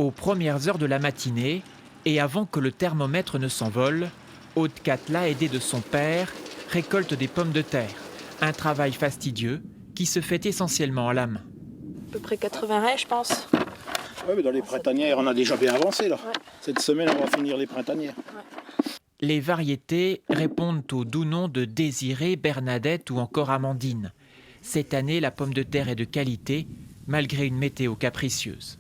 Aux premières heures de la matinée, et avant que le thermomètre ne s'envole, Aude Catla, aidée de son père, récolte des pommes de terre. Un travail fastidieux qui se fait essentiellement à la main. À peu près 80 raies, je pense. Oui, mais dans les printanières, on a déjà bien avancé là. Ouais. Cette semaine, on va finir les printanières. Les variétés répondent au doux nom de Désirée, Bernadette ou encore Amandine. Cette année, la pomme de terre est de qualité, malgré une météo capricieuse.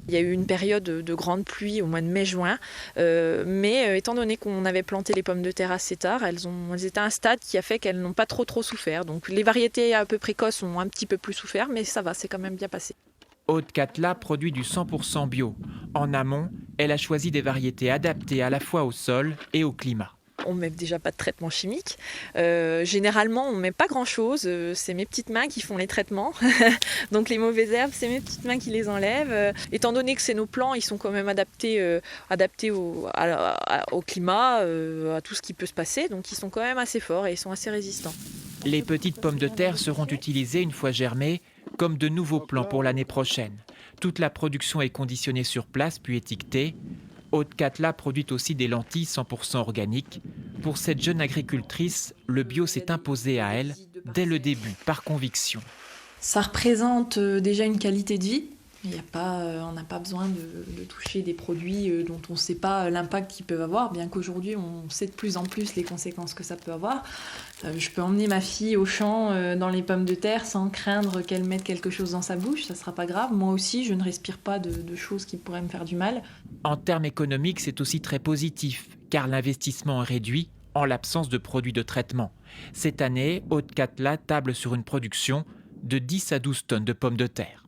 Il y a eu une période de grande pluie au mois de mai-juin, mais étant donné qu'on avait planté les pommes de terre assez tard, elles étaient à un stade qui a fait qu'elles n'ont pas trop souffert. Donc les variétés un peu précoces ont un petit peu plus souffert, mais ça va, c'est quand même bien passé. Aude Catla produit du 100% bio. En amont, elle a choisi des variétés adaptées à la fois au sol et au climat. On ne met déjà pas de traitement chimique. Généralement, on ne met pas grand-chose. C'est mes petites mains qui font les traitements. Donc les mauvaises herbes, c'est mes petites mains qui les enlèvent. Étant donné que c'est nos plants, ils sont quand même adaptés au climat, à tout ce qui peut se passer. Donc ils sont quand même assez forts et ils sont assez résistants. Les petites pommes de terre seront utilisées une fois germées comme de nouveaux plants pour l'année prochaine. Toute la production est conditionnée sur place puis étiquetée. Aude Catla produit aussi des lentilles 100% organiques. Pour cette jeune agricultrice, le bio s'est imposé à elle dès le début, par conviction. Ça représente déjà une qualité de vie. On n'a pas besoin de toucher des produits dont on ne sait pas l'impact qu'ils peuvent avoir, bien qu'aujourd'hui on sait de plus en plus les conséquences que ça peut avoir. Je peux emmener ma fille au champ dans les pommes de terre sans craindre qu'elle mette quelque chose dans sa bouche, ça ne sera pas grave. Moi aussi, je ne respire pas de choses qui pourraient me faire du mal. En termes économiques, c'est aussi très positif, car l'investissement est réduit en l'absence de produits de traitement. Cette année, Aude Catla table sur une production de 10 à 12 tonnes de pommes de terre.